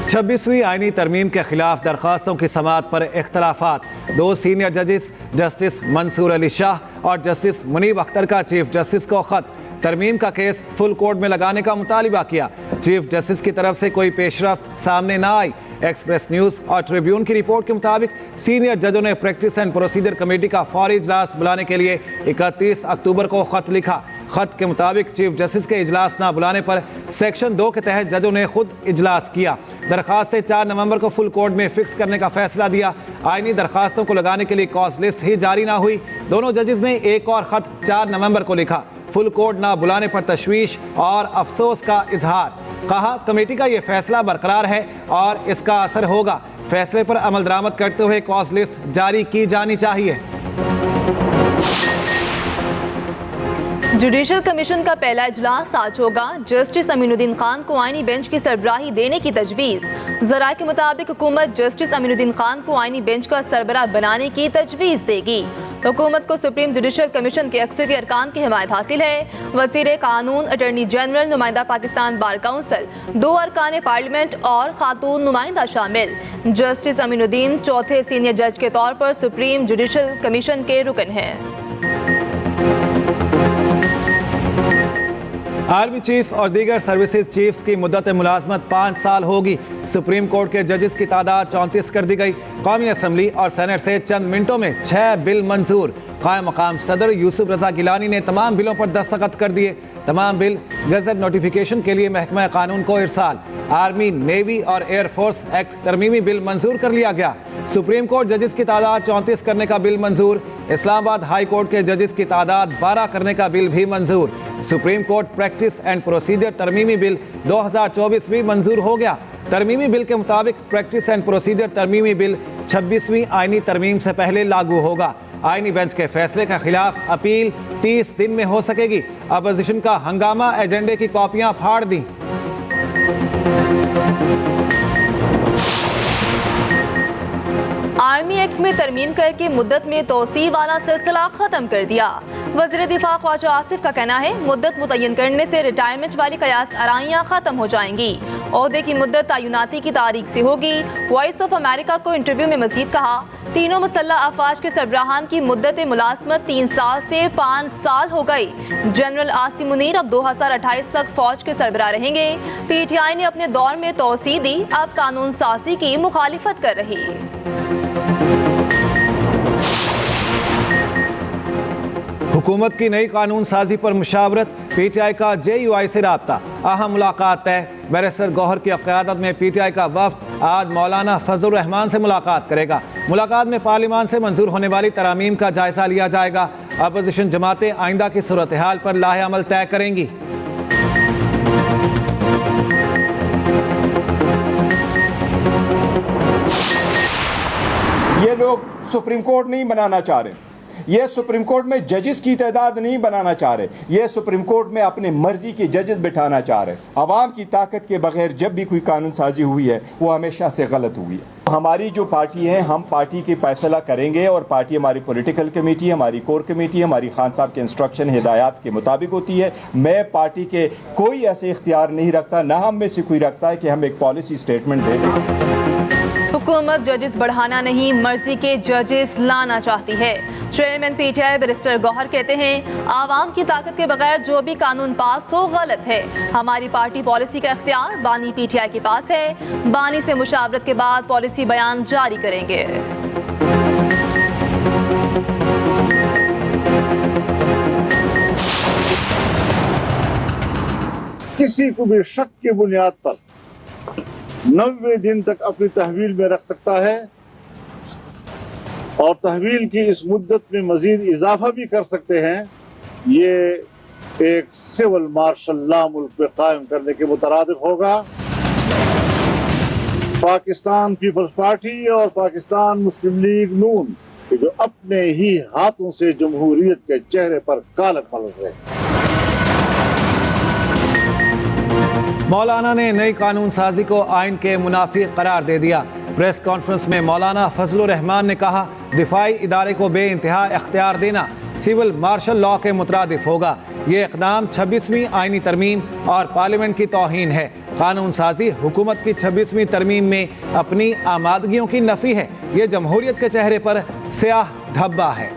26वीं आईनी तरमीम के खिलाफ दरख्वास्तों की समाअत पर इख्तलाफात। 2 सीनियर जजेस जस्टिस मंसूर अली शाह और जस्टिस मुनीब अख्तर का चीफ जस्टिस को खत। तरमीम का केस फुल कोर्ट में लगाने का मुतालिबा किया। चीफ जस्टिस की तरफ से कोई पेशरफ्त सामने ना आई। एक्सप्रेस न्यूज़ और ट्रिब्यून की रिपोर्ट के मुताबिक सीनियर जजों ने प्रैक्टिस एंड प्रोसीजर कमेटी का फौरी इजलास बुलाने के लिए 31 अक्टूबर को खत लिखा। खत के मुताबिक चीफ जस्टिस के इजलास ना बुलाने पर सेक्शन 2 के तहत जजों ने खुद इजलास किया। दरखास्तें 4 नवंबर को फुल कोर्ट में फिक्स करने का फैसला दिया। आईनी दरखास्तों को लगाने के लिए कॉज लिस्ट ही जारी ना हुई। दोनों जजेस ने एक और खत 4 नवंबर को लिखा। फुल कोर्ट ना बुलाने पर तशवीश और अफसोस का इजहार। कहा कमेटी का ये फैसला बरकरार है और इसका असर होगा। फैसले पर अमल दरामद करते हुए कॉज लिस्ट जारी की जानी चाहिए। जुडिशल कमीशन का पहला इजलास आज होगा। जस्टिस अमीनुद्दीन खान को आईनी बेंच की सरबराही देने की तजवीज़। ज़राए के मुताबिक हुकूमत जस्टिस अमीनुद्दीन खान को आईनी बेंच का सरबराह बनाने की तजवीज़ देगी। हुकूमत को सुप्रीम जुडिशल कमीशन के अक्सरियती अरकान की हिमायत हासिल है। वज़ीर कानून, अटॉर्नी जनरल, नुमाइंदा पाकिस्तान बार काउंसिल, 2 अरकान पार्लियामेंट और खातून नुमाइंदा शामिल। जस्टिस अमीनुद्दीन चौथे सीनियर जज के तौर पर सुप्रीम जुडिशल कमीशन के रुकन हैं। आर्मी चीफ और दीगर सर्विसेज चीफ्स की मुद्दत मुलाजमत 5 साल होगी। सुप्रीम कोर्ट के जजेस की तादाद 34 कर दी गई। कौमी असम्बली और सेनेट से चंद मिनटों में 6 बिल मंजूर। कायम मकाम सदर यूसुफ रजा गिलानी ने तमाम बिलों पर दस्तखत कर दिए। तमाम बिल गजट नोटिफिकेशन के लिए महकमा कानून को इरसाल। आर्मी, नेवी और एयरफोर्स एक्ट तरमीमी बिल मंजूर कर लिया गया। सुप्रीम कोर्ट जजेस की तादाद 34 करने का बिल मंजूर। इस्लामाबाद हाई कोर्ट के जजेस की तादाद 12 करने का बिल भी मंजूर। Supreme Court practice and procedure तरमीमी बिल 2024 भी मंजूर हो गया। तरमीमी बिल के मुताबिक प्रैक्टिस एंड प्रोसीजर तरमीमी बिल 26वीं आईनी तरमीम से पहले लागू होगा। आईनी बेंच के फैसले के खिलाफ अपील 30 दिन में हो सकेगी। अपोजिशन का हंगामा एजेंडे की कॉपियां फाड़ दी। आर्मी एक्ट में तरमीम करके मुद्दत में तोसी वाला सिलसिला खत्म कर दिया। वज़ीर दिफा ख्वाजा आसिफ का कहना है मुद्दत मुतय्यन करने से रिटायरमेंट वाली कयास आराइयाँ खत्म हो जाएंगी। ओहदे की मुद्दत तयनाती की तारीख से होगी। वॉइस ऑफ अमेरिका को इंटरव्यू में मजीद कहा तीनों मुसल्लह अफवाज के सरबराहान की मुद्दत मुलाजमत 3 साल से 5 साल हो गई। जनरल आसिम मुनीर अब 2028 तक फौज के सरबराह रहेंगे। PTI ने अपने दौर में तोसी दी, अब कानून साजी की मुखालिफत कर रही। हुकूमत की नई कानून साजी पर मुशावरत। PTI का JUI से राब्ता। अहम मुलाकात तय। बैरिस्टर गौहर की क़यादत में PTI का वफ्द आज मौलाना फजलुर रहमान से मुलाकात करेगा। मुलाकात में पार्लियामान से मंजूर होने वाली तरामीम का जायजा लिया जाएगा। अपोजिशन जमातें आइंदा की सूरत हाल पर लाहे अमल तय करेंगी। ये लोग सुप्रीम कोर्ट नहीं बनाना चाह रहे। ये सुप्रीम कोर्ट में जजेस की तादाद नहीं बनाना चाह रहे। ये सुप्रीम कोर्ट में अपने मर्जी के जजेस बिठाना चाह रहे। अवाम की ताकत के बगैर जब भी कोई कानून साजी हुई है वो हमेशा से गलत हुई है। हमारी जो पार्टी है, हम पार्टी की फैसला करेंगे और पार्टी हमारी पॉलिटिकल कमेटी, हमारी कोर कमेटी, हमारी खान साहब के इंस्ट्रक्शन हिदायत के मुताबिक होती है। मैं पार्टी के कोई ऐसे इख्तियार नहीं रखता, ना हम में से कोई रखता है कि हम एक पॉलिसी स्टेटमेंट दे दें। हुकूमत जजेस बढ़ाना नहीं, मर्जी के जजेस लाना चाहती है। चेयरमैन PTI बैरिस्टर गौहर कहते हैं आवाम की ताकत के बगैर जो भी कानून पास हो गलत है। हमारी पार्टी पॉलिसी का इख्तियार बानी PTI के पास है। बानी से मुशावरत के बाद पॉलिसी बयान जारी करेंगे। किसी को भी शक की बुनियाद पर 90 दिन तक अपनी तहवील में रख सकता है और तहवील की इस मुद्दत में मजीद इजाफा भी कर सकते हैं। ये एक सिविल मार्शल लॉ मुल्क में कायम करने के मुतरादिफ होगा। पाकिस्तान पीपल्स पार्टी और पाकिस्तान मुस्लिम लीग नून जो अपने ही हाथों से जमहूरियत के चेहरे पर कालक मलक रहे। मौलाना ने नई कानून साजी को आइन के मुनाफी करार दे दिया। प्रेस कॉन्फ्रेंस में मौलाना फजलुर रहमान ने कहा दिफाई इदारे को बेइंतहा इख्तियार देना सिविल मार्शल लॉ के मुतरादिफ होगा। ये इक़दाम 26वीं आइनी तरमीम और पार्लियामेंट की तौहीन है। कानून साजी हुकूमत की 26वीं तरमीम में अपनी आमादगियों की नफी है। ये जमहूरियत के चेहरे पर स्याह धब्बा है।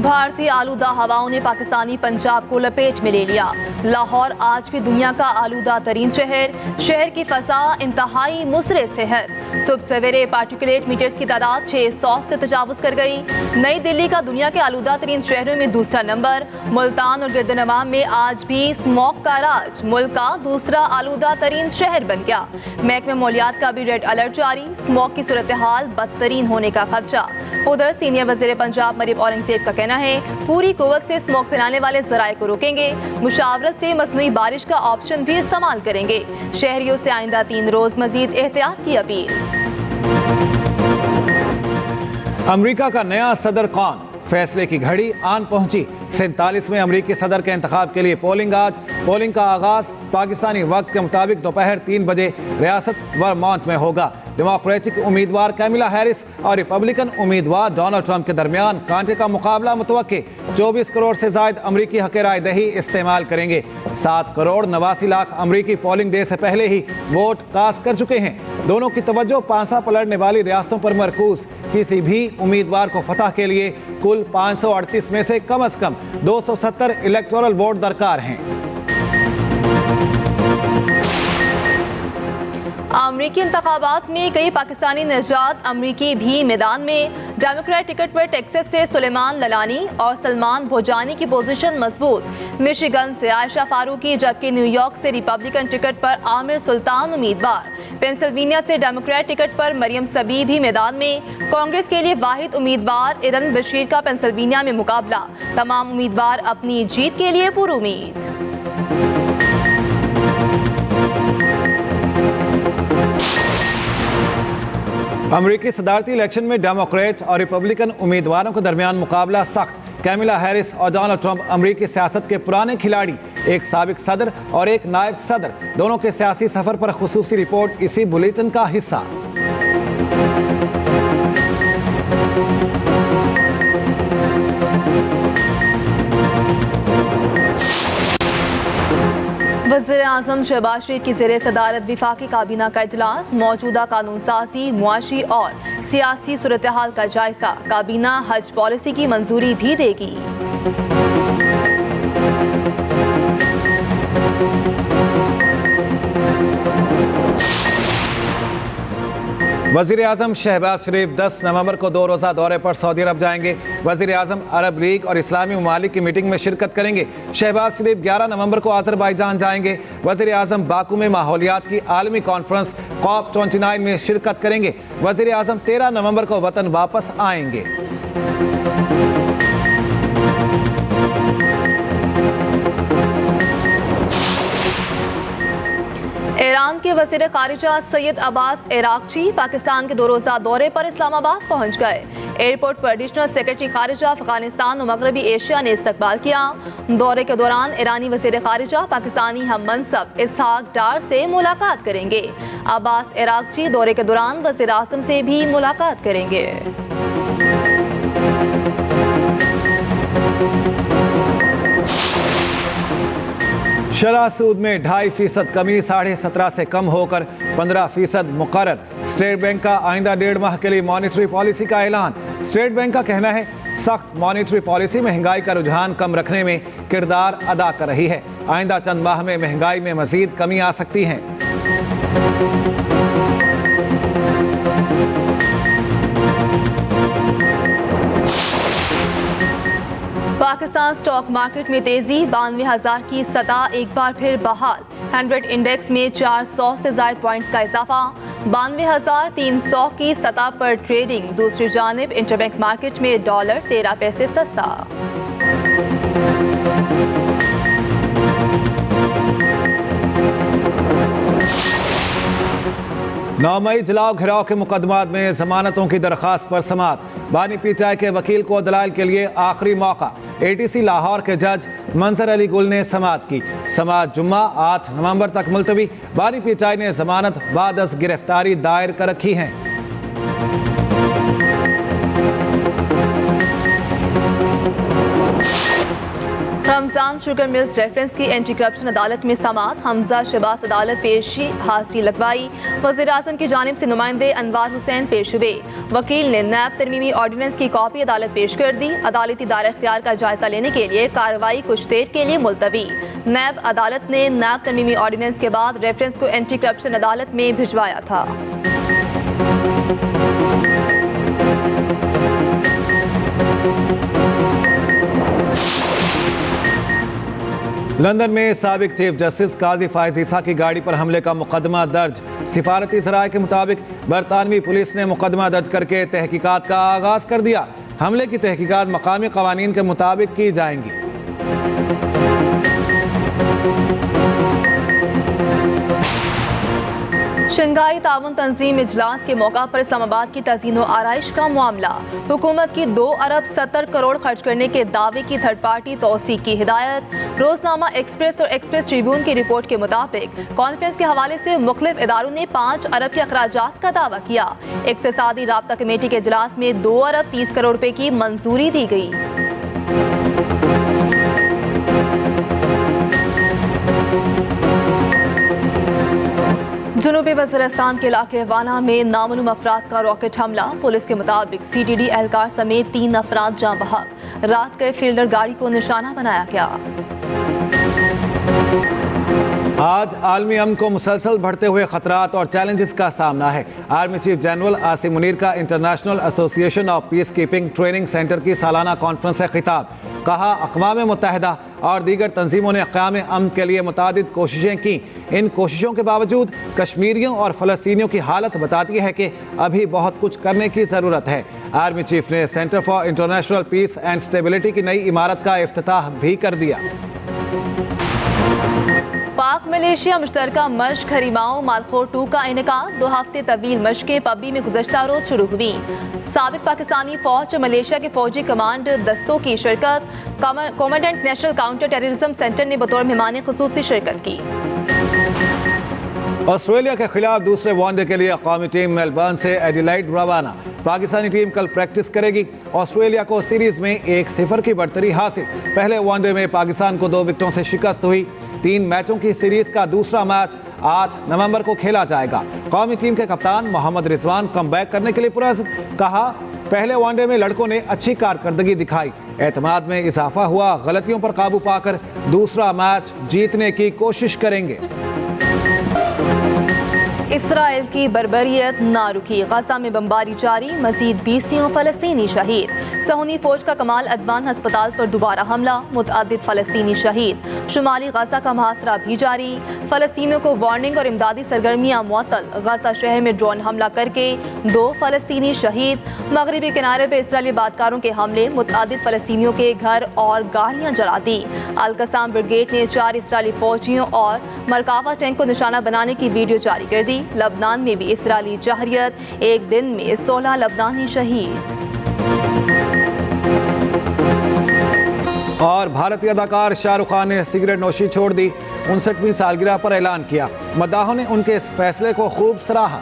भारतीय आलूदा हवाओं ने पाकिस्तानी पंजाब को लपेट में ले लिया। लाहौर आज भी दुनिया का आलूदा तरीन शहर की फजा इंतहाई मुसरे से है। सुबह सवेरे पार्टिकुलेट मीटर्स की तादाद 600 से तजावुज कर गई। नई दिल्ली का दुनिया के आलूदा तरीन शहरों में दूसरा नंबर। मुल्तान और गिरदनवाम में आज भी स्मॉग का राज मुल्क का दूसरा आलूदा तरीन शहर बन गया। महकमे मौलियात का भी रेड अलर्ट जारी। स्मॉग की सूरत हाल बदतरीन होने का खदशा। उधर सीनियर वजीर पंजाब मरीम औरंगजेब का कहना है पूरी कुव्वत से स्मॉग फैलाने वाले जराए को रोकेंगे। मुशावरत से मसनूई बारिश का ऑप्शन भी इस्तेमाल करेंगे। शहरियों से आइंदा 3 रोज मजीद एहतियात की अपील। अमेरिका का नया सदर कौन? फैसले की घड़ी आन पहुंची। 47वें अमेरिकी सदर के इंतखाब के लिए पोलिंग आज। पोलिंग का आगाज पाकिस्तानी वक्त के मुताबिक दोपहर 3 बजे रियासत वर्मोंट में होगा। डेमोक्रेटिक उम्मीदवार कैमिला हैरिस और रिपब्लिकन उम्मीदवार डोनाल्ड ट्रंप के दरमियान कांटे का मुकाबला मुतवक्के। 24 करोड़ से जायद अमरीकी हक राय दही इस्तेमाल करेंगे। 7 करोड़ 89 लाख अमरीकी पोलिंग डे से पहले ही वोट कास्ट कर चुके हैं। दोनों की तवज्जो पांसा पलटने वाली रियासतों पर मरकूज। किसी भी उम्मीदवार को फतह के लिए कुल 538 में से कम 270 इलेक्टोरल वोट दरकार हैं। अमरीकी इंतखाबात में कई पाकिस्तानी नजात अमरीकी भी मैदान में। डेमोक्रेट टिकट पर टेक्सास से सुलेमान ललानी और सलमान भोजानी की पोजीशन मजबूत। मिशिगन से आयशा फारूकी, जबकि न्यूयॉर्क से रिपब्लिकन टिकट पर आमिर सुल्तान उम्मीदवार। पेंसिल्वेनिया से डेमोक्रेट टिकट पर मरियम सबी भी मैदान में। कांग्रेस के लिए वाहिद उम्मीदवार इरन बशीर का पेंसिल्वेनिया में मुकाबला। तमाम उम्मीदवार अपनी जीत के लिए पुरुमीद। अमेरिकी सदारती इलेक्शन में डेमोक्रेट और रिपब्लिकन उम्मीदवारों के दरमियान मुकाबला सख्त। कैमिला हैरिस और डोनाल्ड ट्रंप अमेरिकी सियासत के पुराने खिलाड़ी, एक साबिक सदर और एक नायब सदर, दोनों के सियासी सफर पर खुसूसी रिपोर्ट इसी बुलेटिन का हिस्सा। वज़ीर आज़म शहबाज शरीफ की ज़ेरे सदारत वफाकी काबीना का इजलास। मौजूदा कानून साजी, मुआशी और सियासी सूरत हाल का जायजा। काबीना हज पॉलिसी की मंजूरी भी देगी। वज़ीर आज़म शहबाज शरीफ 10 नवंबर को 2 रोज़ा दौरे पर सऊदी अरब जाएंगे। वज़ीर आज़म अरब लीग और इस्लामी ममालिक की मीटिंग में शिरकत करेंगे। शहबाज शरीफ 11 नवंबर को अज़रबैजान जाएंगे। वज़ीर आज़म बाकू में माहौलियात की आलमी कॉन्फ्रेंस COP29 में शिरकत करेंगे। वज़ीर आज़म 13 नवंबर को वतन वापस आएंगे। ईरान के वज़ीर ख़ारिजा सैयद अब्बास इराक़ची पाकिस्तान के 2 रोज़ा दौरे पर इस्लामाबाद पहुंच गए। एयरपोर्ट पर एडिशनल सेक्रेटरी ख़ारिजा अफ़गानिस्तान और मगरबी एशिया ने इस्तकबाल किया। दौरे के दौरान ईरानी वज़ीर ख़ारिजा पाकिस्तानी हम मनसब इसहाक डार से मुलाकात करेंगे। अब्बास इराक़ची दौरे के दौरान वज़ीर आज़म से भी मुलाकात करेंगे। शरह सूद में 2.5% कमी, 17.5 से कम होकर 15% मुकर्रर। स्टेट बैंक का आइंदा 1.5 माह के लिए मॉनेटरी पॉलिसी का ऐलान। स्टेट बैंक का कहना है सख्त मॉनेटरी पॉलिसी महंगाई का रुझान कम रखने में किरदार अदा कर रही है। आइंदा चंद माह में महंगाई में मजीद कमी आ सकती है। पाकिस्तान स्टॉक मार्केट में तेजी, 92,000 की सतह एक बार फिर बहाल। 100 इंडेक्स में 400 से ज्यादा पॉइंट्स का इजाफा, 92,300 की सतह पर ट्रेडिंग। दूसरी जानिब इंटरबैंक मार्केट में डॉलर 13 पैसे सस्ता। 9 मई जलाओ घिराव के मुकदमात में जमानतों की दरखास्त पर समाअत। बानी पीटीआई के वकील को दलाइल के लिए आखिरी मौका। ATC लाहौर के जज मंजर अली गुल ने समाअत की। समाअत जुम्मा 8 नवंबर तक मुलतवी। बानी पीटीआई ने जमानत बाद अज गिरफ्तारी दायर कर रखी है। रमजान शुगर मिल्स रेफरेंस की एंटी करप्शन अदालत में समाअत। हमजा शहबाज अदालत पेशी हाजिरी लगवाई। वज़ीर आज़म की जानिब से नुमाइंदे अनवार हुसैन पेश हुए। वकील ने नैब तरमीमी ऑर्डिनेंस की कॉपी अदालत पेश कर दी। अदालती दायर इख्तियार का जायजा लेने के लिए कार्रवाई कुछ देर के लिए मुलतवी। नैब अदालत ने नैब तरमीमी ऑर्डिनेंस के बाद रेफरेंस को एंटी करप्शन अदालत में भिजवाया था। लंदन में साबिक चीफ जस्टिस काजी फायज ईसा की गाड़ी पर हमले का मुकदमा दर्ज। सिफारती ज़राए के मुताबिक बरतानवी पुलिस ने मुकदमा दर्ज करके तहकीकात का आगाज़ कर दिया। हमले की तहकीकात मकामी कवानीन के मुताबिक की जाएंगी। शंघाई ताउन तंजीम इजलास के मौका पर इस्लामाबाद की तज़ीनो आराइश का मामला। हुकूमत की 2 अरब 70 करोड़ खर्च करने के दावे की थर्ड पार्टी तौसीक की हिदायत। रोजनामा एक्सप्रेस और एक्सप्रेस ट्रिब्यून की रिपोर्ट के मुताबिक कॉन्फ्रेंस के हवाले से मुख्तलिफ इदारों ने 5 अरब के अखराजात का दावा किया। इक्तिसादी राब्ता कमेटी के इजलास में 2 अरब 30 करोड़ रुपए की मंजूरी दी गई। जनूबी वज़ीरिस्तान के इलाके वाना में नामालूम अफराद का रॉकेट हमला। पुलिस के मुताबिक CTD एहलकार समेत 3 अफराद जाँ बहक। रात गए फील्डर गाड़ी को निशाना बनाया गया। आज आलमी अमन को मुसलसल बढ़ते हुए खतरात और चैलेंजेस का सामना है। Army chief general Asim Munir का International Association of Peacekeeping Training Centre की सालाना कॉन्फ्रेंस से खिताब। कहा, अक़वाम मुत्तहिदा और दीगर तंजीमों ने क़याम अमन के लिए मुतादिद कोशिशें की। इन कोशिशों के बावजूद कश्मीरियों और फ़लस्तीनियों की हालत बताती है कि अभी बहुत कुछ करने की ज़रूरत है। आर्मी चीफ ने centre for international peace and stability की नई इमारत का इफ्तिताह भी कर दिया। पाक मलेशिया मुश्तरका मश्क हरीमाओं मार्को 2 का इनेकाद। 2 हफ्ते तवील मश्कें पब्बी में गुज़श्ता रोज शुरू हुई। साबिक पाकिस्तानी फौज मलेशिया के फौजी कमांड दस्तों की शिरकत। Commandant national counter terrorism centre ने बतौर मेहमान खुसूसी शिरकत की। ऑस्ट्रेलिया के खिलाफ दूसरे वनडे के लिए कौमी टीम मेलबर्न से एडिलेड रवाना। पाकिस्तानी टीम कल प्रैक्टिस करेगी। ऑस्ट्रेलिया को सीरीज में 1-0 की बढ़तरी हासिल। पहले वनडे में पाकिस्तान को 2 विकेटों से शिकस्त हुई। 3 मैचों की सीरीज का दूसरा मैच 8 नवंबर को खेला जाएगा। कौमी टीम के कप्तान मोहम्मद रिजवान कमबैक करने के लिए पुरज़्म। कहा, पहले वनडे में लड़कों ने अच्छी कारकर्दगी दिखाई। एतमाद में इजाफा हुआ। गलतियों पर काबू पाकर दूसरा मैच जीतने की कोशिश करेंगे। इसराइल की बर्बरियत ना रुकी। गजा में बमबारी जारी। मजीद 20 फ़लस्तीनी शहीद। सहूनी फौज का कमाल अदवान अस्पताल पर दोबारा हमला। मुतअद्दिद फ़लस्तीनी शहीद। शुमाली गजा का मुहासरा भी जारी। फ़लस्तीनियों को वार्निंग और इमदादी सरगर्मियाँ मुअत्तल। गजा शहर में ड्रोन हमला करके 2 फ़लस्तीनी शहीद। मगरबी किनारे पर इसराइली बादकारों के हमले। मुतअद्दिद फ़लस्तीनियों के घर और गाड़ियाँ जला दी। अल-कसाम ब्रिगेड ने 4 इसराइली फौजियों और मरकावा टैंक को निशाना बनाने की वीडियो जारी कर दी। लबनान में भी इसराइली जहरियत। एक दिन में 16 लबनानी शहीद। और भारतीय अदाकार शाहरुख खान ने सिगरेट नोशी छोड़ दी। 59वीं सालगिरह पर ऐलान किया। मद्दाहों ने उनके इस फैसले को खूब सराहा।